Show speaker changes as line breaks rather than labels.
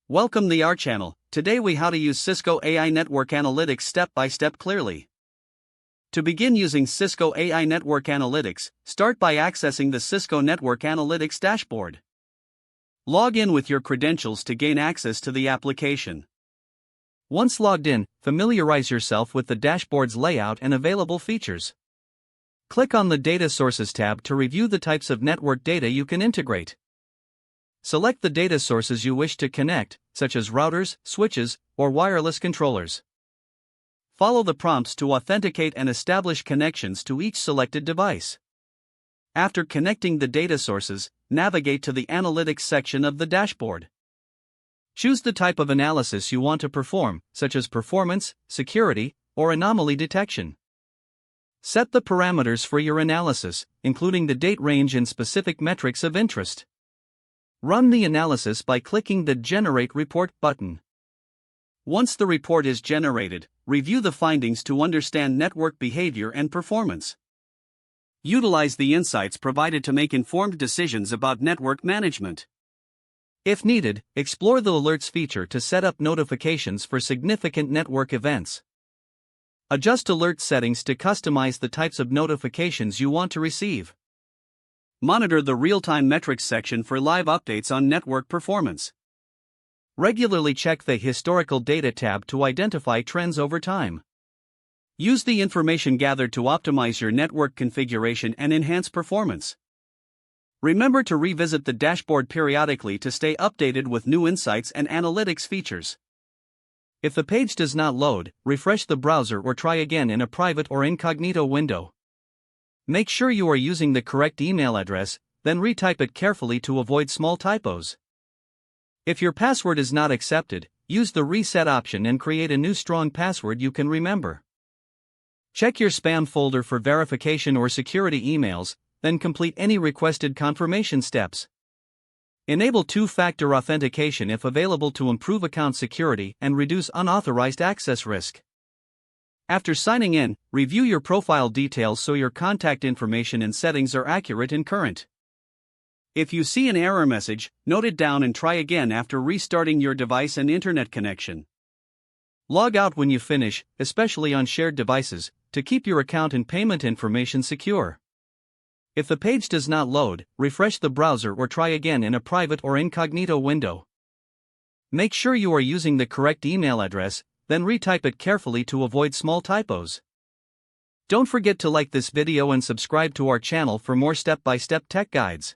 Welcome to our channel. Today we how to use Cisco AI Network Analytics step by step clearly. To begin using Cisco AI Network Analytics, start by accessing the Cisco Network Analytics dashboard. Log in with your credentials to gain access to the application. Once logged in, familiarize yourself with the dashboard's layout and available features. Click on the Data Sources tab to review the types of network data you can integrate. Select the data sources you wish to connect, such as routers, switches, or wireless controllers. Follow the prompts to authenticate and establish connections to each selected device. After connecting the data sources, navigate to the Analytics section of the dashboard. Choose the type of analysis you want to perform, such as performance, security, or anomaly detection. Set the parameters for your analysis, including the date range and specific metrics of interest. Run the analysis by clicking the Generate Report button. Once the report is generated, review the findings to understand network behavior and performance. Utilize the insights provided to make informed decisions about network management. If needed, explore the Alerts feature to set up notifications for significant network events. Adjust alert settings to customize the types of notifications you want to receive. Monitor the real-time metrics section for live updates on network performance. Regularly check the Historical Data tab to identify trends over time. Use the information gathered to optimize your network configuration and enhance performance. Remember to revisit the dashboard periodically to stay updated with new insights and analytics features. If the page does not load, refresh the browser or try again in a private or incognito window. Make sure you are using the correct email address, then retype it carefully to avoid small typos. If your password is not accepted, use the reset option and create a new strong password you can remember. Check your spam folder for verification or security emails, then complete any requested confirmation steps. Enable two-factor authentication if available to improve account security and reduce unauthorized access risk. After signing in, review your profile details so your contact information and settings are accurate and current. If you see an error message, note it down and try again after restarting your device and internet connection. Log out when you finish, especially on shared devices, to keep your account and payment information secure. If the page does not load, refresh the browser or try again in a private or incognito window. Make sure you are using the correct email address, then retype it carefully to avoid small typos. Don't forget to like this video and subscribe to our channel for more step-by-step tech guides.